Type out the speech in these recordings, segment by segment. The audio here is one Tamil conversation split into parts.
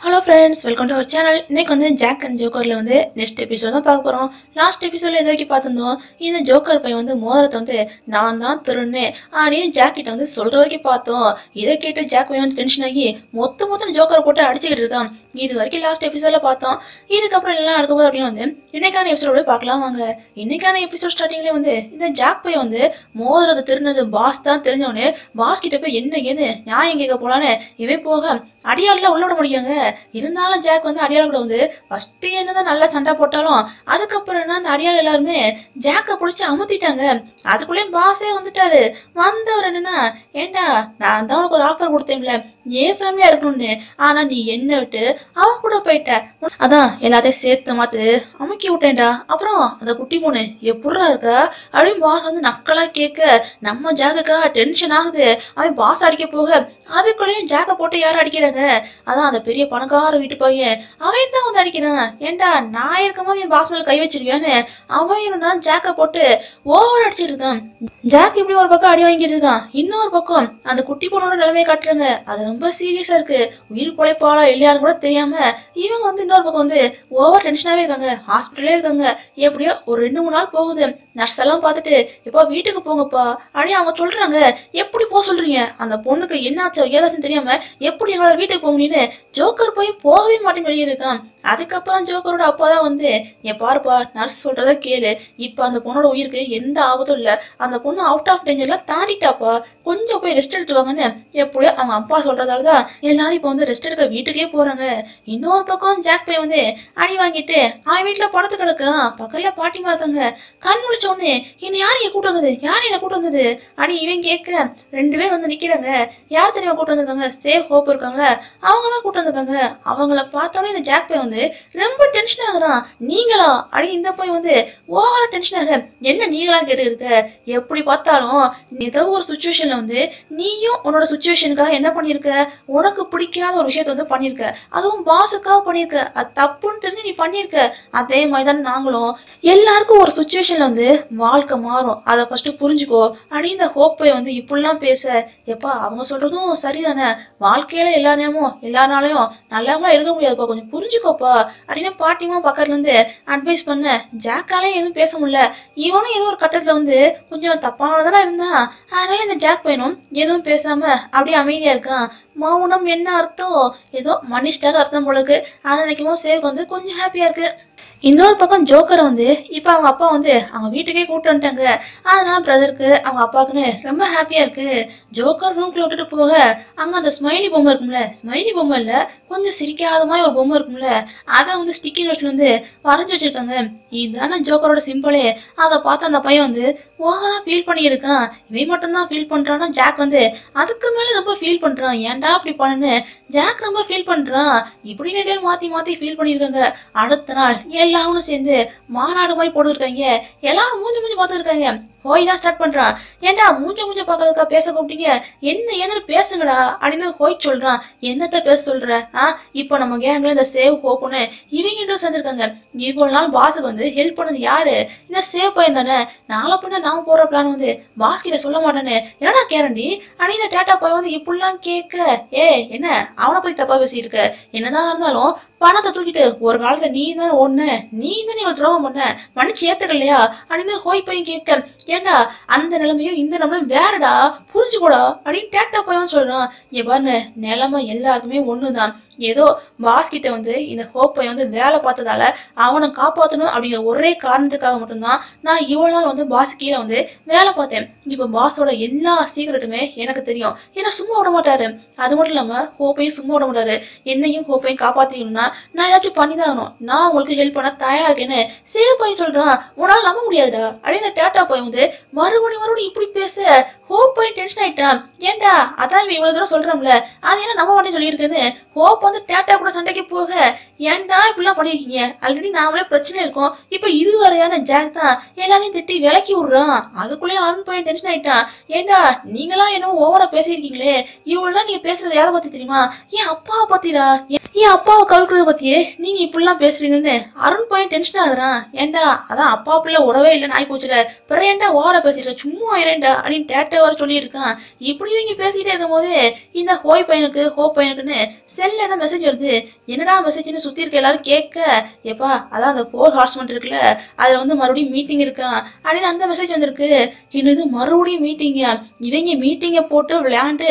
Hello friends, welcome to our channel. இன்னைக்கு வந்து ஜாக் அண்ட் ஜோக்கரில் வந்து நெக்ஸ்ட் எபிசோட் தான் பார்க்க போகிறோம். லாஸ்ட் எபிசோடில் எது வரைக்கும் பார்த்துருந்தோம், இந்த ஜோக்கர் பையன் வந்து மோதிரத்தை வந்து நான் தான் திருன்னேன் அப்படின்னு ஜாக் கிட்ட வந்து சொல்கிற வரைக்கும் பார்த்தோம். இதை கேட்டு ஜாக் பையன் வந்து டென்ஷன் ஆகி மொத்தம் ஜோக்கரை போட்டு அடிச்சுக்கிட்டு இருக்கான். இது வரைக்கும் லாஸ்ட் எபிசோடில் பார்த்தோம். இதுக்கப்புறம் எல்லாம் நடக்கும்போது அப்படின்னு வந்து இன்னைக்கான எபிசோட பார்க்கலாம் வாங்க. இன்னைக்கான எபிசோட் ஸ்டார்டிங்லேயே வந்து இந்த ஜாக் பையன் வந்து மோதிரத்தை திருநது பாஸ் தான் தெரிஞ்சவனே பாஸ் கிட்ட போய் என்ன ஏது நியாயம் கேட்க போலான்னு இவன் போக அடியாளெலாம் உள்ள விட முடியாங்க. இருந்தாலும் ஜாக் வந்து அடியாள் கூட வந்து ஃபர்ஸ்ட் என்னதான் நல்லா சண்டை போட்டாலும் அதுக்கப்புறம் என்ன அந்த அடியாள் எல்லாருமே ஜாக்கை பிடிச்சி அமுத்திட்டாங்க. அதுக்குள்ளேயும் பாஸே வந்துட்டாரு. வந்தவர் என்னன்னா, ஏண்டா நான் தான் உனக்கு ஒரு ஆஃபர் கொடுத்தேன்ல ஏன் ஃபேமிலியா இருக்கணும்னு, ஆனா நீ என்ன விட்டு அவன் கூட போயிட்ட, அதான் எல்லாத்தையும் சேர்த்து மாத்து அமுக்கி விட்டேன்டா. அப்புறம் அந்த குட்டி பொண்ணு எப்படா இருக்கா அப்படின்னு பாஸ் வந்து நக்கலா கேட்க நம்ம ஜாக்குக்கா டென்ஷன் ஆகுது. அவன் பாஸ் அடிக்க போக அதுக்குள்ளேயும் ஜாக்கை போட்டு யாரும் அடிக்கிறாங்க. அதான் அந்த பெரிய பணக்கார வீட்டு பையன் அவன் தான் வந்து அடிக்கிறான். ஏண்டா நான் இருக்கும் போது என் பாஸ் மேல கை வச்சிருக்கியான்னு அவன் ஜாக்கை போட்டு ஓவர் அடிச்சிட்டு இருக்கான். ஜாக் இப்படி ஒரு பக்கம் அடி வாங்கிட்டு இருக்கான், இன்னொரு பக்கம் அந்த குட்டி பொண்ணோட நிலைமையை காட்டுறாங்க. அது ரொம்ப சீரியஸா இருக்கு. உயிர் பொழைப்பாளா இல்லையான்னு கூட தெரியாம இவங்க வந்து இன்னொரு பக்கம் வந்து ஓவர் டென்ஷனாவே இருக்காங்க. ஹாஸ்பிட்டலே இருக்காங்க. எப்படியோ ஒரு 2-3 நாள் போகுது. நர்ஸ் எல்லாம் பார்த்துட்டு எப்பா வீட்டுக்கு போங்கப்பா அப்படின்னு அவங்க சொல்றாங்க. எப்படி போக சொல்றீங்க, அந்த பொண்ணுக்கு என்னாச்சோ ஏதாச்சும் தெரியாம எப்படி எங்களால் வீட்டுக்கு போக முடியும்னு ஜோக்கர் போய் போகவே மாட்டேன்னு வெளியே இருக்கான். அதுக்கப்புறம் ஜோக்கரோட அப்பா தான் வந்து என் பாருப்பா நர்ஸ் சொல்றத கேளு, இப்ப அந்த பொண்ணோட உயிருக்கு எந்த ஆபத்தும் இல்ல, அந்த பொண்ணு அவுட் ஆஃப் டேஞ்சர்லாம் தாண்டிட்டாப்பா, கொஞ்சம் போய் ரெஸ்ட் எடுத்து வாங்கன்னு எப்படியோ அவங்க அப்பா சொல்றதாலதான் எல்லாரும் இப்ப வந்து ரெஸ்ட் எடுக்க வீட்டுக்கே போறாங்க. இன்னொரு பக்கம் ஜாக் பையன் வந்து அடி வாங்கிட்டு அவன் வீட்டுல படத்து கிடக்குறான். பக்கத்துல பாட்டிமா இருக்காங்க. கண் முழிச்ச உடனே என்ன யார் கூட்டு வந்தது, யார் என்ன கூட்டு வந்தது அடி இவன் கேட்க 2 பேர் வந்து நிக்கிறாங்க. யார் தெரியுமா கூட்டு வந்திருக்காங்க, சேவ் ஹோப் இருக்காங்களா அவங்கதான் கூட்டு வந்திருக்காங்க. அவங்கள பார்த்தோன்னே இந்த ஜாக் பையன் வந்து ரொம்ப டென்ஷன் ஆகுறான். நீங்களா அடி இந்த போய் வந்து ஓவரா டென்ஷன் ஆக என்ன நீங்களான்னு கேட்டு இருக்க. எப்படி பார்த்தாலும் ஏதோ ஒரு சுச்சுவேஷன்ல வந்து நீயும் உன்னோட சுச்சுவேஷனுக்காக என்ன பண்ணிருக்க, உனக்கு பிடிக்காத ஒரு விஷயத்த வந்து பண்ணிருக்க, அதுவும் பாஸுக்காக பண்ணிருக்க, அது தப்புன்னு தெரிஞ்சு நீ பண்ணிருக்க. அதே மாதிரிதான் நாங்களும் எல்லாருக்கும் ஒரு சுச்சுவேஷன்ல வந்து வாழ்க்கை மாறும், அதை ஃபர்ஸ்ட் புரிஞ்சுக்கோ அப்படின்னு இந்த ஹோப்பை வந்து இப்படிலாம் பேச எப்பா அவங்க சொல்றதும் சரிதானே, வாழ்க்கையில எல்லா நேரமும் எல்லா நாளையும் நல்லாமலாம் இருக்க முடியாதுப்பா, கொஞ்சம் புரிஞ்சுக்கோப்பா அப்படின்னு பாட்டிமா பக்கத்துல இருந்து அட்வைஸ் பண்ண ஜாக்காலே எதுவும் பேச முடியல. இவனும் ஏதோ ஒரு கட்டத்துல வந்து கொஞ்சம் தப்பானதானே இருந்தான். அதனால இந்த ஜாக் பையனும் எதுவும் பேசாம அப்படியே அமைதியா இருக்கான். மௌனம் என்ன அர்த்தம், ஏதோ மனிஷ்டான்னு அர்த்தம் போலக்கு. அதை நினைக்கும் போது சேவ் வந்து கொஞ்சம் ஹாப்பியா இருக்கு. இன்னொரு பக்கம் ஜோக்கரை வந்து இப்ப அவங்க அப்பா வந்து அவங்க வீட்டுக்கே கூப்பிட்டு வந்துட்டாங்க. அதனால பிரதருக்கு அவங்க அப்பாவுக்குன்னு ரொம்ப ஹாப்பியா இருக்கு. ஜோக்கர் ரூம்குள்ள விட்டுட்டு போக அங்க அந்த ஸ்மைலி பொம்மை இருக்கும்ல, ஸ்மைலி பொம்மை இல்ல கொஞ்சம் சிரிக்காத மாதிரி ஒரு பொம்மை இருக்கும்ல, அதை வந்து ஸ்டிக்கி நோட்ல வந்து வரைஞ்சி வச்சிருக்காங்க. இதுதானே ஜோக்கரோட சிம்பிளே. அதை பார்த்து அந்த பையன் வந்து ஓவரா ஃபீல் பண்ணியிருக்கான். இவன் மட்டும்தான் ஃபீல் பண்றான்னா ஜாக் வந்து அதுக்கு மேல ரொம்ப ஃபீல் பண்றான். ஏன்டா அப்படி பண்ணுன்னு ஜாக் ரொம்ப ஃபீல் பண்றான். இப்படி நிறைய மாத்தி மாத்தி ஃபீல் பண்ணியிருக்காங்க. அடுத்த நாள் எல்லாரும் சேர்ந்து மாநாடு மாதிரி போட்டுருக்காங்க. எல்லாரும் மூஞ்சி பார்த்துருக்காங்க. ஹோய் தான் ஸ்டார்ட் பண்றான். ஏன்டா மூஞ்ச பாக்குறதுக்கா பேச கூப்பிட்டீங்க, என்ன ஏதுன்னு பேசுங்கடா அப்படின்னு ஹோய் சொல்றான். என்னத்த பேச சொல்ற, இப்போ நம்ம கேங்ல இந்த சேவ் ஹோப்புன்னு இவங்க சேர்ந்துருக்காங்க. இவ்வளவு நாள் பாஸுக்கு வந்து ஹெல்ப் பண்ணது யாரு, இந்த சேவ் பையன் தானே. நாளை பின்ன நாம போற பிளான் வந்து பாஸ் கிட்ட சொல்ல மாட்டானே, என்னடா கேரண்டி அப்படின்னு இந்த டேட்டா போய் வந்து இப்படிலாம் கேட்க என்ன அவனை போய் தப்பா பேசியிருக்க, என்னதான் இருந்தாலும் பணத்தை தூக்கிட்டு ஒரு காலத்துல நீ தானே ஒண்ணு, நீ தானே இவள் துரோகம் பண்ண, மன்னிச்சு ஏத்துக்கலையா அப்படின்னு ஹோய் பையன் கேட்க, ஏண்டா அந்த நிலைமையும் இந்த நிலைமையும் வேறடா புரிஞ்சுக்கூடா அப்படின்னு டேட்டா பையன் சொல்றான். இங்க பாருங்க நிலைமை எல்லாருக்குமே ஒண்ணுதான். ஏதோ பாஸ் கிட்ட வந்து இந்த ஹோப் பையன் வந்து வேலை பார்த்ததால அவனை காப்பாற்றணும் அப்படிங்கிற ஒரே காரணத்துக்காக மட்டும்தான் நான் இவ்வளவு நாள் வந்து பாஸ் கீழே வந்து வேலை பார்த்தேன். இப்ப பாஸோட எல்லா சீக்கிரட்டுமே எனக்கு தெரியும். ஏன்னா சும்மா விட மாட்டாரு. அது மட்டும் இல்லாம ஹோப்பையும் சும்மா விட மாட்டாரு. என்னையும் ஹோப்பையும் காப்பாத்திக்கணும்னா நான் ஏதாச்சும் பண்ணிதான் ஆகணும். நான் உங்களுக்கு ஹெல்ப் பண்ண தயாரா இருக்கேன்னு சேவ் பையன் சொல்றான். உன்னால நம்ப முடியாதுடா அப்படின்னு டேட்டா பையன் வந்து மறுபடியும் இப்படி பேச ஹோப் பையன் டென்ஷன் ஆயிட்டான். ஏண்டா அதான் இவன் இவ்வளவு தூரம் சொல்றோம்ல, அது என்ன நம்ப மாட்டேன்னு சொல்லியிருக்கேன்னு ஹோப் வந்து டேட்டா கூட சண்டைக்கு போக, ஏன்டா இப்படிலாம் பண்ணிருக்கீங்க, ஆல்ரெடி நாமளே பிரச்சனை இருக்கும், இப்ப இதுவரையான ஜாக் தான் எல்லாத்தையும் திட்டி விலக்கி விடுறான். அதுக்குள்ளேயே அருண் பையன் டென்ஷன் ஆயிட்டான். ஏண்டா நீங்களா என்னவோ ஓவரா பேசியிருக்கீங்களே, இவ்வளவு நீங்க பேசுறது யாரை பத்தி தெரியுமா, என் அப்பாவை பத்திடா, என் அப்பாவை கவுக்கிறத பத்தியே நீங்க இப்படிலாம் பேசுறீங்கன்னு அருண் பையன் டென்ஷன் ஆகுறான். ஏண்டா அதான் அப்பா பிள்ளை உறவே இல்லைன்னு ஆகி போச்சுல, பிற ஏன்டா ஓவரா பேசிட்டு சும்மா இரேண்டா அப்படின்னு டேட்டா வர சொல்லியிருக்கான். இப்படி இவங்க பேசிக்கிட்டே இருக்கும் போது இந்த ஹோப் பையனுக்குன்னு செல்ல ஏதோ மெசேஜ் வருது. என்னடா மெசேஜ்னு சுத்தி இருக்க எல்லாரும் கேட்க, எப்பா அதான் அந்த 4 ஹார்ஸ்மெண்ட் இருக்குல்ல, அதுல வந்து மறுபடியும் மீட்டிங் இருக்கான் அப்படின்னு அந்த மெசேஜ் வந்திருக்கு. என்னது மறுபடியும் மீட்டிங்க? இவங்க மீட்டிங்கை போட்டு விளையாண்டு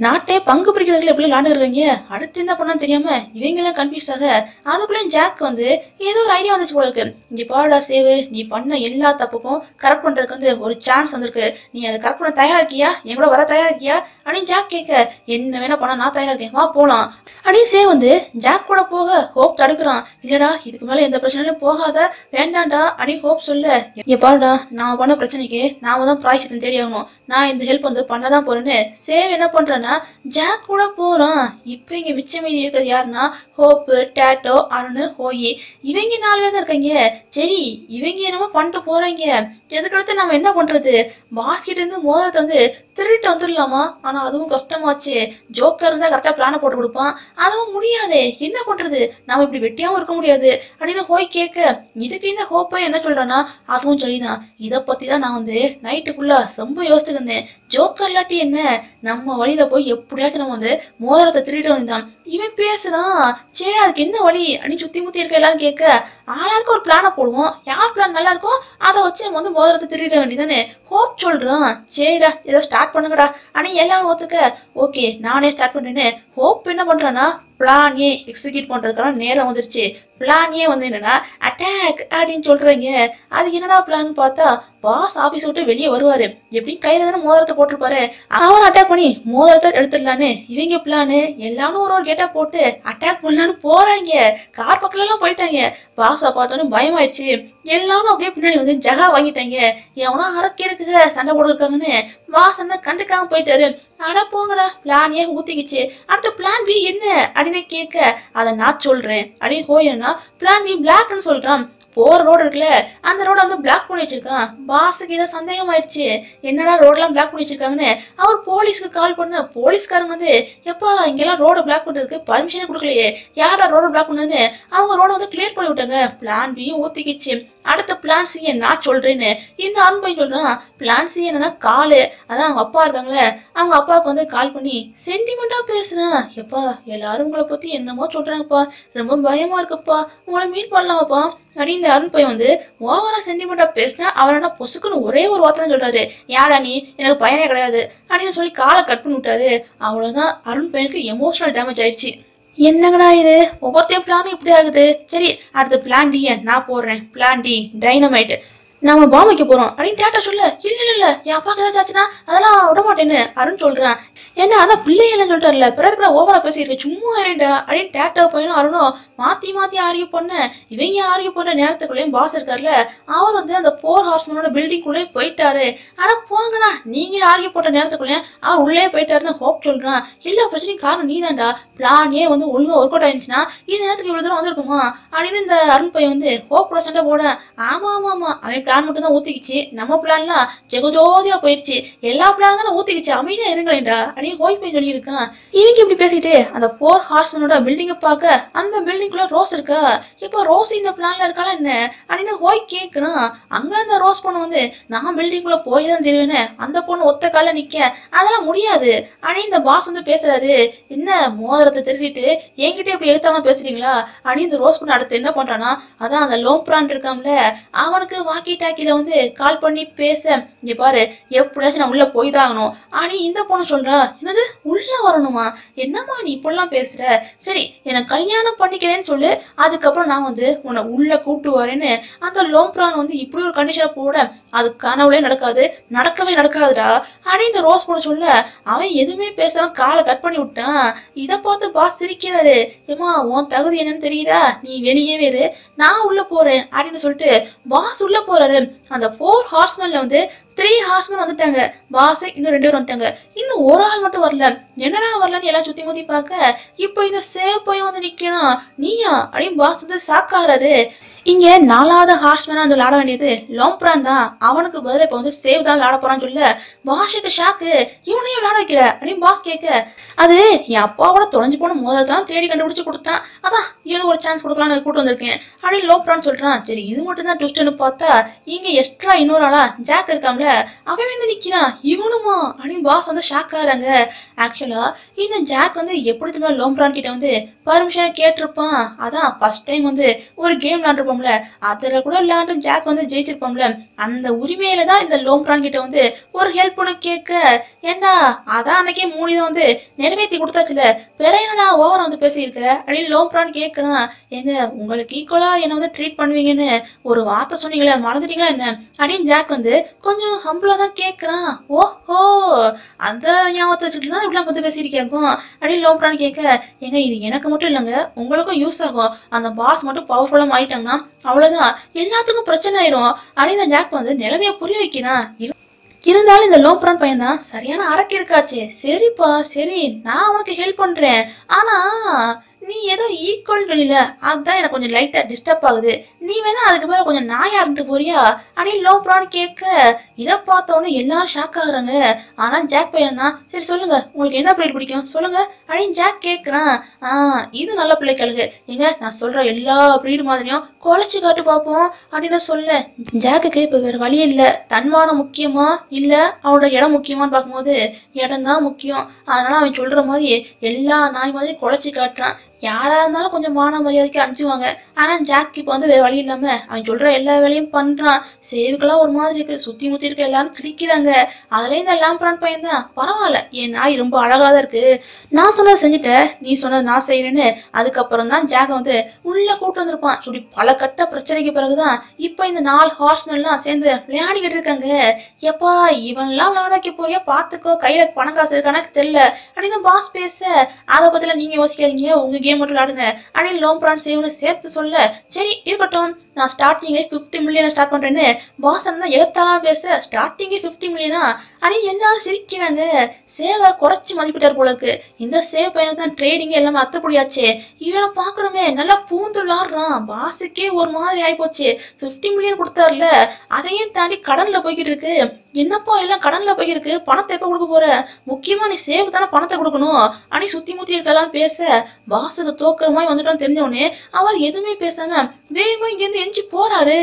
நாட்டே பங்கு பிடிக்கிறதுல எப்படி விளையாண்டு இருக்காங்க. அடுத்து என்ன பண்ணான்னு தெரியாம இவங்க எல்லாம் கன்ஃபியூஸ் ஆக, அதுக்குள்ளே ஜாக் வந்து ஏதோ ஒரு ஐடியா வந்துச்சு போல இருக்கு. இங்க பாருடா சேவு, நீ பண்ண எல்லா தப்புக்கும் கரெக்ட் பண்றதுக்கு வந்து ஒரு சான்ஸ் வந்திருக்கு. நீ அதை கரெக்ட் பண்ண தயாரா இருக்கியா? என் கூட வர தயாரா இருக்கியா அப்படின்னு ஜாக் கேட்க, என்ன வேணா பண்ண நான் தயாரா இருக்கேன், வா போலாம் அப்படின்னு சேவ் வந்து ஜாக் கூட போக ஹோப் தடுக்கிறான். இல்லடா இதுக்கு மேல எந்த பிரச்சனையும் போகாத, வேண்டாண்டா அப்படின்னு ஹோப் சொல்ல, இங்க பாருடா நான் பண்ண பிரச்சனைக்கு நாம தான் பிராய்ச்சித்தம் தேடி ஆகணும், நான் இந்த ஹெல்ப் வந்து பண்ணதான் போறேன்னு சேவ் என்ன பண்றேன்னா ஜாக் கூட போறான். இப்ப இங்க மிச்சம் மீதி இருக்கிறது யாருன்னா ஹோப்பு, டேட்டோ, அருண், ஹோயி, இவங்க 4 பேர் தான் இருக்காங்க. சரி இவங்க என்னமோ பண்ணிட்டு போறாங்க, எதுக்கடுத்து நம்ம என்ன பண்றது? பாஸ்கெட் இருந்து மோதிரத்தை வந்து திருட்டு வந்துடலாமா? ஆனா அதுவும் கஷ்டமாச்சு. ஜோக்கர் இருந்தா கரெக்டா பிளான போட்டு கொடுப்பான், அதுவும் முடியாதே, என்ன பண்றது? நம்ம இப்படி வெட்டியாவும் இருக்க முடியாது அப்படின்னு ஹோய் கேட்க, இதுக்கு இந்த ஹோப்பை என்ன சொல்றான்னா, அதுவும் சரிதான், இதை பத்தி தான் நான் வந்து நைட்டுக்குள்ள ரொம்ப யோசிச்சுட்டு இருந்தேன். ஜோக்கர் இல்லாட்டி என்ன, நம்ம வழியில போய் எப்படியாச்சும் நம்ம வந்து மோதிரத்தை திருட்டு வந்தான். இவன் பேசுறான், சரி அதுக்கு என்ன வழி அப்படின்னு சுத்தி முத்தி இருக்க எல்லாரும் கேட்க, ஆளாருக்கு ஒரு பிளானை போடுவோம், யார் பிளான் நல்லா இருக்கோ அதை வச்சு நம்ம வந்து மோதிரத்தை திருட வேண்டியதானே ஹோப் சொல்றான். சரிடா ஏதோ ஸ்டார்ட் பண்ணுங்கடா அப்படின்னு எல்லாரும் ஒத்துக்க, ஓகே நானே ஸ்டார்ட் பண்றேன்னு ஹோப் என்ன பண்றான்னா பிளான் ஏ எக்ஸிக்யூட் பண்றதுக்கான நேரம் வந்துருச்சு. பிளான் ஏ வந்து என்னன்னா அட்டாக் அப்படின்னு சொல்றீங்க. அது என்னடா பிளான் பார்த்தா, பாஸ் ஆபீஸ் விட்டு வெளியே வருவாரு, எப்படியும் கையில தானே மோதிரத்தை போட்டிருப்பாரு, அவரை அட்டாக் பண்ணி மோதிரத்தை எடுத்துடலான்னு இவங்க பிளானு. எல்லாரும் ஒரு கேட்டா போட்டு அட்டாக் பண்ணலான்னு போறாங்க. கார் பக்கம் எல்லாம் போயிட்டாங்க. பாஸை பார்த்தோன்னு பயமாயிடுச்சு. எல்லாரும் அப்படியே பின்னாடி வந்து ஜகா வாங்கிட்டாங்க. எவனா அரக்கிறதுக்கு சண்டை போட்டுருக்காங்கன்னு பாஸ் என்ன கண்டுக்காம போயிட்டாரு. ஆனா போங்கடா, பிளான் ஏ ஊத்திக்கிச்சு, அடுத்த பிளான் பி என்ன அப்படின்னு கேட்க, அதை நான் சொல்றேன் அப்படின்னு ஹோயனா பிளான் பி பிளாக்னு சொல்றான். போற ரோடு இருக்குல்ல, அந்த ரோட வந்து பிளாக் பண்ணி வச்சிருக்கான். பாஸுக்கு ஏதோ சந்தேகம் ஆயிடுச்சு, என்னடா ரோடெல்லாம் பிளாக் பண்ணி வச்சிருக்காங்கன்னு அவர் போலீஸ்க்கு கால் பண்ண. போலீஸ்காரங்க வந்து எப்பா இங்கெல்லாம் ரோட பிளாக் பண்றதுக்கு பர்மிஷனே கொடுக்கலையே, யாரா ரோட பிளாக் பண்ணதுன்னு அவங்க ரோட வந்து கிளியர் பண்ணி விட்டாங்க. பிளான் பியும் ஊத்திக்கிச்சு. அடுத்த பிளான் சி நான் சொல்றேன்னு இந்த அன்பை சொல்றான். பிளான் சி என்னன்னா காலு, அதான் அவங்க அப்பா இருக்காங்களே, அவங்க அப்பாவுக்கு வந்து கால் பண்ணி சென்டிமெண்டா பேசுறேன். எப்பா எல்லாரும் உங்களை பத்தி என்னமோ சொல்றாங்கப்பா, ரொம்ப பயமா இருக்குப்பா, உங்களை மீட் பண்ணலாமாப்பா அப்படின்னு இந்த அருண் பையன் வந்து ஓவரா சென்டிமெண்டா பேசினா அவர் என்ன பொசுக்குன்னு ஒரே ஒரு வார்த்தை தான் சொல்றாரு, யாரா நீ, எனக்கு பயனே கிடையாது அப்படின்னு சொல்லி காலை கட் பண்ணி விட்டாரு. அவ்வளவுதான் அருண் பையனுக்கு எமோஷனல் டேமேஜ் ஆயிடுச்சு. என்னங்கடா இது, ஒவ்வொருத்தையும் பிளானும் இப்படி ஆகுது. சரி அடுத்த பிளான் டி நான் போடுறேன். பிளான் டி டைனமைட், நம்ம பாம் வைக்க போறோம் அப்படின்னு டேட்டா சொல்ல, இல்ல இல்ல இல்ல என் அப்பாக்கு ஏதாச்சும் ஆச்சுன்னா அதெல்லாம் விட மாட்டேன்னு அருண் சொல்றான். ஏன்னா அதான் பிள்ளைகள்னு சொல்லிட்டாருல, பிறகு கூட ஓவரா பேசியிருக்க, சும்மா இரேண்டா அப்படின்னு டேட்டா பையனும் அருணும் மாத்தி மாத்தி ஆர்கியூ பண்ண. இவங்க ஆர்கியூ பண்ண நேரத்துக்குள்ளேயும் பாஸ் இருக்காருல, அவர் வந்து அந்த 4 ஹார்ஸ்மேனோட பில்டிங்குள்ளே போயிட்டாரு. ஆனா போங்கடா, நீங்க ஆர்கியூ போட்ட நேரத்துக்குள்ளே அவர் உள்ளே போயிட்டாருன்னு ஹோப் சொல்றான். எல்லா பிரச்சனையும் காரணம் நீ தான்டா, பிளான் ஏ வந்து ஒழுங்கா ஒர்க் அவுட் ஆயிடுச்சுன்னா இந்த நேரத்துக்கு இவ்வளவு தூரம் வந்திருக்குமா அப்படின்னு இந்த அருண் பையன் வந்து ஹோப் கூட சண்டை போட, ஆமா ஆமா ஆமா அவன் பிளான் மட்டும் தான் ஊத்திக்கிச்சு, நம்ம பிளான்லாம் ஜெகஜோதியா போயிடுச்சு, எல்லா பிளானும் தானே ஊத்திக்கிச்சு, அமைதியா இருங்களேன்டா அப்படின்னு ஹோய் பையன் சொல்லியிருக்கான். இவங்க இப்படி பேசிட்டு அந்த 4 ஹார்ஸ்மேனோட பில்டிங்கை பார்க்க, அந்த பில்டிங்குள்ள ரோஸ் இருக்கா, இப்போ ரோஸ் இந்த பிளான்ல இருக்காளா என்ன அப்படின்னு ஹோய் கேட்கிறான். அங்க அந்த ரோஸ் பொண்ணு வந்து நான் பில்டிங்குள்ள போய் தான் தெரிவேன்னு அந்த பொண்ணு ஒத்த கால நிக்க, அதெல்லாம் முடியாது அப்படின்னு இந்த பாஸ் வந்து பேசுறாரு. என்ன மோதிரத்தை திருடிட்டு என்கிட்ட இப்படி எழுத்தாம பேசுறீங்களா அப்படின்னு இந்த ரோஸ் பொண்ணு அடுத்து என்ன பண்றானா, அதான் அந்த லோம்ப்ரான் இருக்கான்ல, அவனுக்கு வாக்கி டாக்கில வந்து கால் பண்ணி பேச, இங்க பாரு எப்படியாச்சும் நான் உள்ள போய் தான் ஆகணும் அப்படின்னு இந்த பொண்ணு சொல்றா. என்னது உள்ள வரணுமா, என்னம்மா நீ இப்படிலாம் பேசுற, சரி எனக்கு கல்யாணம் பண்ணிக்கிறேன்னு சொல்லு, அதுக்கப்புறம் நான் வந்து உன்னை உள்ள கூப்பிட்டு வரேன்னு அந்த லோம்ப்ரான் வந்து இப்படி ஒரு கண்டிஷனை போட, அது கனவுலே நடக்காது, நடக்கவே நடக்காதுடா அப்படின்னு இந்த ரோஸ் பொண்ணு சொல்ல, அவன் எதுவுமே பேசாம காலை கட் பண்ணி விட்டான். இதை பார்த்து பாஸ் சிரிக்கிறாரு. ஏமா உன் தகுதி என்னன்னு தெரியுதா, நீ வெளியே வேறு, நான் உள்ள போறேன் அப்படின்னு சொல்லிட்டு பாஸ் உள்ள போறாரு. அந்த 4 ஹார்ஸ்மேன்ல வந்து 3 ஹார்ஸ்மேன் வந்துட்டாங்க, பாஸ் இன்னும் 2 பேர் வந்துட்டாங்க, இன்னும் ஒரு ஆள் மட்டும் வரல. என்னடா வரலன்னு எல்லாம் சுத்தி முத்தி பார்க்க, இப்போ இந்த சேவ் போய் வந்து நிக்கணும், நீயா அப்படின்னு பாஸ் வந்து சாக்காராரு. இங்க 4வது ஹார்ஸ்மேனா வந்து விளையாட வேண்டியது லோம்ப்ரான் தான். அவனுக்கு பதில் இப்ப வந்து சேவ் தான் விளையாட போறான்னு சொல்ல பாஷுக்கு ஷாக்கு. இவனையும் விளையாட வைக்கிற அப்படின்னு பாஸ் கேட்க, அது என் அப்பாவோட தொலைஞ்சு போன மோதிரத்தை தான் தேடி கண்டுபிடிச்சு கொடுத்தான், அதான் இவனுக்கு ஒரு சான்ஸ் கொடுக்கலான்னு கூட்டு வந்திருக்கேன் அப்படின்னு லோம்ப்ரான் சொல்றான். சரி இது மட்டும் தான் ட்விஸ்ட்னு பார்த்தா இங்க எக்ஸ்ட்ரா இன்னொரு ஆளா ஜாக் இருக்காம்ல, அவன் வந்து நிக்கிறான். இவனுமா அப்படின்னு பாஸ் வந்து ஷாக் ஆகிறாங்க. ஆக்சுவலா இந்த ஜாக் வந்து எப்படி திரும்ப லோம்ப்ரான் கிட்ட வந்து பர்மிஷனை கேட்டிருப்பான். அதான் ஃபர்ஸ்ட் டைம் வந்து ஒரு கேம் விளையாண்டுருப்போம்ல, அதுல கூட விளையாண்டு ஜாக் வந்து ஜெயிச்சிருப்போம்ல, அந்த உரிமையில தான் இந்த லோம்ப்ரான் கிட்ட வந்து ஒரு ஹெல்ப் பண்ணு கேட்க, ஏண்டா அதான் அன்னைக்கே மூணிதான் வந்து நிறைவேற்றி கொடுத்தாச்சுல, வேற என்னடா ஓவரா வந்து பேசியிருக்க அப்படின்னு லோம்ப்ரான் கேட்கறான். ஏங்க உங்களுக்கு ஈக்குவலா என்ன வந்து ட்ரீட் பண்ணுவீங்கன்னு ஒரு வார்த்தை சொன்னீங்களே, மறந்துட்டீங்களா என்ன அப்படின்னு ஜாக் வந்து கொஞ்சம் ஹம்பிளா தான் கேட்கறான். ஓஹோ அந்த ஞாபகத்தை வச்சுக்கிட்டு தான் இப்படிலாம் வந்து பேசியிருக்கேன் அப்படின்னு லோம்ப்ரான் கேட்க, ஏங்க இது எனக்கு மட்டும் இல்லைங்க உங்களுக்கும் யூஸ் ஆகும், அந்த பாஸ் மட்டும் பவர்ஃபுல்லா மாறிட்டாங்கன்னா அவ்வளவுதான் எல்லாத்துக்கும் பிரச்சனை ஆயிரும் அப்படின்னு ஜாக் வந்து நிலைமைய புரிய வைக்கிறான். இருந்தாலும் இந்த லோம்ப்ரான் பையன் தான் சரியான அரக்கு இருக்காச்சே. சரிப்பா சரி நான் உனக்கு ஹெல்ப் பண்றேன், ஆனா நீ ஏதோ ஈக்குவல் இல்ல, அதுதான் எனக்கு கொஞ்சம் லைட்டா டிஸ்டர்ப் ஆகுது, நீ வேணா அதுக்கு மேல கொஞ்சம் நாயா இருந்துட்டு போறியா அப்படின்னு லோம்ப்ரான் கேட்க, இதை பார்த்தோன்னே எல்லாரும் ஷாக் ஆகுறாங்க. ஆனா ஜாக் பையனா சரி சொல்லுங்க உங்களுக்கு என்ன பிரீட் பிடிக்கும் சொல்லுங்க அப்படின்னு ஜாக் கேட்கறான். இது நல்ல பிள்ளைகளுக்கு, எங்க நான் சொல்ற எல்லா பிரீடு மாதிரியும் குலைச்சு காட்டு பார்ப்போம் அப்படின்னு சொல்ல, ஜாக்குக்கு இப்ப வேற வழி இல்ல, தன்மானம் முக்கியமா இல்ல அவனோட இடம் முக்கியமான்னு பார்க்கும்போது இடம் தான் முக்கியம். அதனால அவன் சொல்ற மாதிரி எல்லா நாய் மாதிரி குலைச்சு காட்டுறான். யாரா இருந்தாலும் கொஞ்சம் மான மரியாதைக்கு அஞ்சுவாங்க. ஆனா ஜாக் இப்ப வந்து வேற வழி இல்லாம அவன் சொல்ற எல்லா வேலையும் பண்றான். சேவுக்கெல்லாம் ஒரு மாதிரி இருக்கு, சுத்தி முத்தி இருக்க எல்லாரும் சிரிக்கிறாங்க. அதுல இந்த லோம்ப்ரான் பையன் தான் பரவாயில்ல, என் நாய் ரொம்ப அழகாதான் இருக்கு, நான் சொன்னதை செஞ்சுட்ட நீ சொன்னதை நான் செய்யறேன்னு அதுக்கப்புறம் தான் ஜாக் வந்து உள்ள கூட்டு வந்திருப்பான். இப்படி பல கட்ட பிரச்சனைக்கு பிறகுதான் இப்ப இந்த 4 ஹார்ஸ்மென்லாம் சேர்ந்து விளையாடிக்கிட்டு இருக்காங்க. எப்பா இவன்லாம் விளையாட வைக்க போறியா பாத்துக்கோ, கையில பணம் காசு இருக்கானு தெரியல அப்படின்னு பாஸ் பேச, அதை பத்தில நீங்க யோசிக்காதீங்க உங்க கேம் மட்டும் விளையாடுங்க அப்படின்னு லோம்ப்ரான் சேவ்னு சேர்த்து சொல்ல, சரி இருக்கட்டும் நான் ஸ்டார்டிங்கே 50 மில்லியன் ஸ்டார்ட் பண்றேன்னு பாஸ் என்ன எகத்தாலாம் பேச, ஸ்டார்டிங்கே 50 மில்லியனா அப்படின்னு எல்லாரும் சிரிக்கிறாங்க. சேவை குறைச்சி மதிப்பிட்டார் போல இருக்கு. இந்த சேவ் பையனுக்கு தான் ட்ரேடிங் எல்லாமே அத்துப்படியாச்சு, இவனை பார்க்கணுமே நல்லா பூந்து விளாடுறான். பாஸுக்கே ஒரு மாதிரி ஆயிப்போச்சு, 50 மில்லியன் கொடுத்தாருல அதையும் தாண்டி கடன்ல போய்கிட்டு இருக்கு. என்னப்பா எல்லாம் கடன்ல போயிருக்கு, பணத்தை எப்ப கொடுக்க போற, முக்கியமா நீ சேவ் தானே பணத்தை கொடுக்கணும் அடி சுத்தி முத்தி இருக்கலாம் பேச, பாஸுக்கு தோக்குற மாதிரி வந்துட்டோன்னு தெரிஞ்சவனே அவர் எதுவுமே பேசாம வேகமா இங்க இருந்து எஞ்சி போறாரு.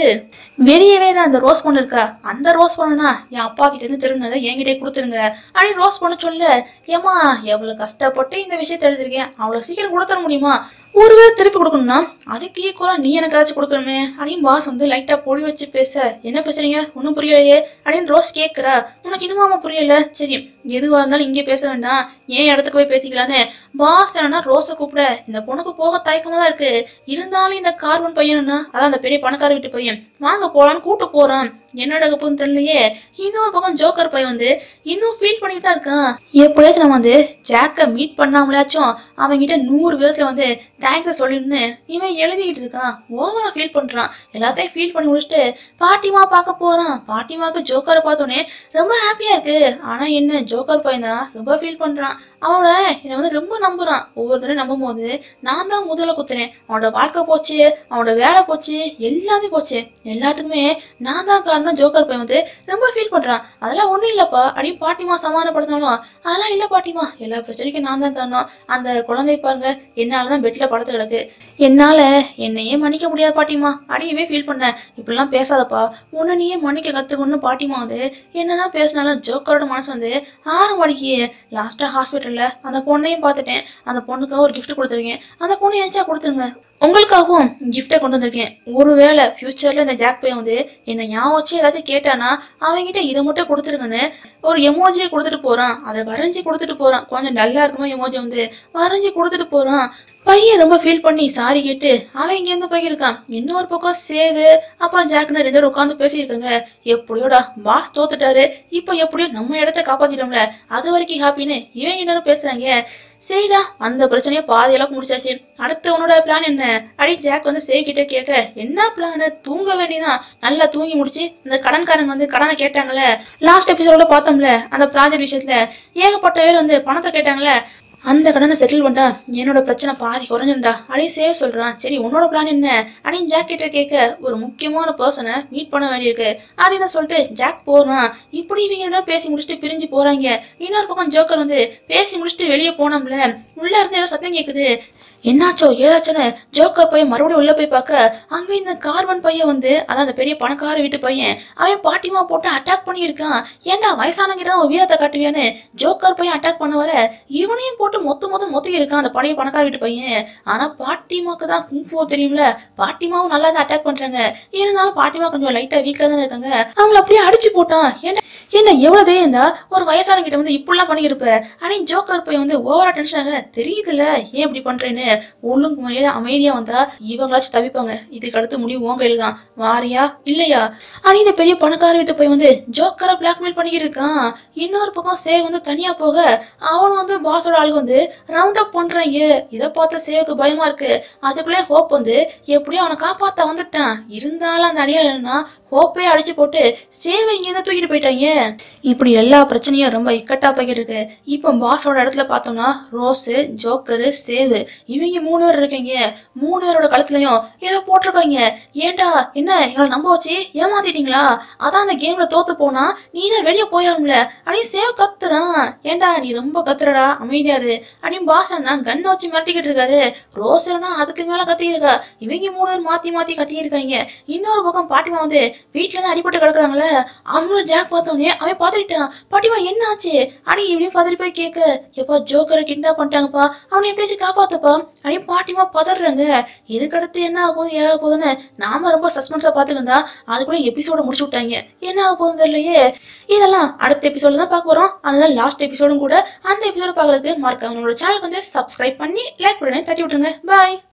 வெளியவே தான் அந்த ரோஸ் பொண்ணு இருக்கா, அந்த ரோஸ் பொண்ணுனா என் அப்பா கிட்ட இருந்து திருநதை என்கிட்டே கொடுத்துருங்க அப்படின்னு ரோஸ் பொண்ணு சொல்ல, ஏமா எவ்வளவு கஷ்டப்பட்டு இந்த விஷயத்த எடுத்திருக்கேன் அவ்வளவு சீக்கிரம் கொடுத்துட முடியுமா, ஒருவேளை திருப்பி கொடுக்கணும்னா அதுக்கு ஈக்குவலா நீ எனக்கு ஏதாச்சும் கொடுக்கணுமே அப்படின்னு பாஸ் வந்து லைட்டா பொடி வச்சு பேச, என்ன பேசுறீங்க ஒன்னும் புரியலையே அப்படின்னு ரோஸ் கேட்கிறா. உனக்கு இன்னுமாமா புரியல, சரி எதுவா இருந்தாலும் இங்கே பேச வேண்டாம் ஏன் இடத்துக்கு போய் பேசிக்கலான்னு பாஸ் என்னன்னா ரோஸை கூப்பிட, இந்த பொண்ணுக்கு போக தயக்கமா தான் இருக்கு, இருந்தாலும் இந்த கார்பன் பையனா அதான் அந்த பெரிய பணக்கார வீட்டு பையன் வாங்க போலான்னு கூட்டு போறான். என்னோட கப்புன்னு தெரியலையே. இன்னொரு பக்கம் ஜோக்கர் பையன் வந்து இன்னும் ஃபீல் பண்ணிட்டு தான் இருக்கான். எப்படியாச்சும் நம்ம வந்து ஜாக்கை மீட் பண்ணாமலாச்சும் அவங்கிட்ட 100 விதத்துல வந்து தேங்க்ஸ் சொல்லிடுன்னு இவன் எழுதிக்கிட்டு இருக்கான். ஓவரா ஃபீல் பண்றான். எல்லாத்தையும் ஃபீல் பண்ணி முடிச்சுட்டு பாட்டிமா பார்க்க போறான். பாட்டிமாவுக்கு ஜோக்கரை பார்த்தோன்னே ரொம்ப ஹாப்பியா இருக்கு. ஆனா என்ன ஜோக்கர் பையன் தான் ரொம்ப ஃபீல் பண்றான். அவனோட என்னை வந்து ரொம்ப நம்புறான். ஒவ்வொரு தடவை நம்பும் போது நான் தான் முதல்ல குத்துறேன், அவனோட வாழ்க்கை போச்சு, அவனோட வேலை போச்சு, எல்லாமே போச்சு, எல்லாத்துக்குமே நான் தான் காரணம். ஜோக்கர் பையன் வந்து ரொம்ப ஃபீல் பண்றான். அதெல்லாம் ஒண்ணும் இல்லப்பா அப்படின்னு பாட்டிமா சமாதானப்படுத்தினாலும், அதெல்லாம் இல்ல பாட்டிமா எல்லா பிரச்சனைக்கும் நான் தான் காரணம், அந்த குழந்தை பாருங்க என்னாலதான் பெட்ல படுத்து கிடக்கு, என்னால என்னையே மன்னிக்க முடியாது பாட்டிமா அப்படியே ஃபீல் பண்ண. இப்படிலாம் பேசாதப்பா, உன்னை நீயே மன்னிக்க கத்துக்கணும்னு பாட்டிமா வந்து என்னதான் பேசினாலும் ஜோக்கரோட மனசு வந்து ஆறு மணிக்கு லாஸ்டா ஹாஸ்பிட்டல்ல அந்த பொண்ணையும் பார்த்துட்டேன், அந்த பொண்ணுக்காக ஒரு கிஃப்ட் கொடுத்துருக்கேன், அந்த பொண்ணு ஏன்ச்சா கொடுத்துருங்க, உங்களுக்காகவும் கிஃப்டை கொண்டு வந்திருக்கேன். ஒருவேளை ஃபியூச்சர்ல இந்த ஜாக் பையன் வந்து என்னை ஞாபகம் வச்சு ஏதாச்சும் கேட்டானா அவங்ககிட்ட இதை மட்டும் கொடுத்துருங்கன்னு ஒரு எமோஜியை கொடுத்துட்டு போறான். அதை வரைஞ்சி கொடுத்துட்டு போறான். கொஞ்சம் நல்லா இருக்குமா எமோஜி வந்து வரைஞ்சி கொடுத்துட்டு போறான். பையன் ரொம்ப ஃபீல் பண்ணி சாரி கேட்டு அவன் இங்க இருந்து போயிருக்கான். இன்னொரு பக்கம் சேவு அப்புறம் ஜாக்னு 2 பேரும் உட்காந்து பேசியிருக்காங்க. எப்படியோடா பாஸ் தோத்துட்டாரு, இப்ப எப்படியோ நம்ம இடத்த காப்பாத்திட்டோம்ல, அது வரைக்கும் ஹாப்பின்னு இவங்க இன்னொரு பேசுறாங்க. சரிடா அந்த பிரச்சனையை பாதியளவுக்கு முடிச்சாச்சு, அடுத்து உன்னோட பிளான் என்ன அப்படி ஜாக் வந்து சேவ் கிட்ட கேட்க, என்ன பிளான், தூங்க வேண்டியதான், நல்லா தூங்கி முடிச்சு இந்த கடன்காரங்க வந்து கடனை கேட்டாங்கல்ல லாஸ்ட் எபிசோட பார்த்தோம்ல, அந்த ப்ராஜெக்ட் விஷயத்துல ஏகப்பட்ட பேர் வந்து பணத்தை கேட்டாங்கல்ல, அந்த கடனை செட்டில் பண்ணா என்னோட பிரச்சனை பாதி குறைஞ்சுடா அப்படின்னு சேவ் சொல்றான். சரி உன்னோட பிளான் என்ன அப்படின்னு ஜாக் கிட்ட கேட்க, ஒரு முக்கியமான பர்சனை மீட் பண்ண வேண்டியிருக்கு அப்படின்னு சொல்லிட்டு ஜாக் போறான். இப்படி இவங்க ரெண்டு பேசி முடிச்சுட்டு பிரிஞ்சு போறாங்க. இன்னொரு பக்கம் ஜோக்கர் வந்து பேசி முடிச்சுட்டு வெளியே போனோம்ல, உள்ள இருந்து ஏதோ சத்தம் கேக்குது. என்னாச்சோ ஏதாச்சுன்னு ஜோக்கர் பையன் மறுபடியும் உள்ள போய் பார்க்க, அங்க இந்த கார்பன் பையன் வந்து அதான் அந்த பெரிய பணக்கார வீட்டு பையன் அவன் பாட்டிமா போட்டு அட்டாக் பண்ணியிருக்கான். ஏன்டா வயசானங்கிட்ட தான் வீரத்தை காட்டுவியான்னு ஜோக்கர் பையன் அட்டாக் பண்ண வர இவனையும் போட்டு மொத்தி இருக்கான் அந்த பழைய பணக்கார வீட்டு பையன். ஆனா பாட்டிமாக்கு தான் குங்ஃபூ தெரியும்ல, பாட்டிமாவும் நல்லா தான் அட்டாக் பண்றாங்க. இருந்தாலும் பாட்டிமா கொஞ்சம் லைட்டா வீக்கா தானே இருக்காங்க. அவங்கள அப்படியே அடிச்சு போட்டான். என்ன எவ்வளவு தைரியம் இருந்தா ஒரு வயசான கிட்ட வந்து இப்படிலாம் பண்ணிருப்ப அப்படின்னு ஜோக்கர் பையன் வந்து ஓவரா டென்ஷன் ஆக, தெரியுதுல ஏன் இப்படி பண்றேன்னு. ஒழுங்கு மரியாதை அமைதியா வந்தா இவங்களாச்சும் தவிப்பாங்க. இதுக்கு அடுத்து முடிவு உன் கையில தான், வாரியா இல்லையா ஆனா இந்த பெரிய பணக்கார வீட்டு போய் வந்து ஜோக்கரை பிளாக்மெயில் பண்ணிக்கிட்டு இருக்கான். இன்னொரு பக்கம் சேவ் வந்து தனியா போக அவன் வந்து பாஸோட ஆளுக்கு வந்து ரவுண்ட் அப் பண்றாங்க. இதை பார்த்த சேவுக்கு பயமா இருக்கு. அதுக்குள்ளே ஹோப் வந்து எப்படியோ அவனை காப்பாத்த வந்துட்டான். இருந்தாலும் அந்த அடியாளன்னா ஹோப்பே அடிச்சு போட்டு சேவை இங்க இருந்து தூக்கிட்டு போயிட்டாங்க. இப்படி எல்லா பிரச்சனையும் ரொம்ப இக்கட்டா போய்கிட்டு இருக்கு. இப்போ பாஸோட இடத்துல பார்த்தோம்னா ரோஸு, ஜோக்கரு, சேவு இவங்க 3 பேர் இருக்கீங்க. 3 பேரோட கழுத்துலயும் ஏதோ போட்டிருக்காங்க. ஏண்டா என்ன எங்களை நம்ப வச்சு ஏமாத்திட்டீங்களா? அதான் அந்த கேம்ல தோத்து போனா நீ தான் வெளியே போயாரும்ல அப்படின்னு சேவ் கத்துறான். ஏண்டா நீ ரொம்ப கத்துறடா, அமைதியாரு அப்படின்னு பாஸ் அண்ணா கண்ணை வச்சு மிரட்டிக்கிட்டு இருக்காரு. ரோஸ் அதுக்கு மேல கத்திருக்கா. இவங்க 3 பேர் மாத்தி கத்திருக்காங்க. இன்னொரு பக்கம் பாட்டிமா வந்து வீட்டுல தான் அடிபட்டு கிடக்குறாங்களே, அவங்களும் ஜாக் பார்த்தோன்னே அவன் பாத்துட்டான். பாட்டிமா என்ன ஆச்சு அடி இப்படியும் பதறி போய் கேட்க, எப்பா ஜோக்கரை கிட்னாப் பண்ணிட்டாங்கப்பா, அவனை எப்படியாச்சும் காப்பாத்துப்பா அப்படின்னு பாட்டிமா பதறாங்க. இதுக்கடுத்து என்ன ஆக போகுது ஏக போகுதுன்னு நாம ரொம்ப சஸ்பென்ஸா பாத்துக்கிட்டா அதுக்குள்ள எபிசோட முடிச்சு விட்டாங்க. என்ன ஆக போகுதுன்னு தெரியலையே. இதெல்லாம் அடுத்த எபிசோட தான் பார்க்க போறோம். அதுதான் லாஸ்ட் எபிசோடும் கூட. அந்த எபிசோட பாக்குறதுக்கு மறக்காம நம்மளோட சேனலுக்கு வந்து சப்ஸ்கிரைப் பண்ணி லைக் பண்ணி தட்டி விட்டுருங்க. பாய்.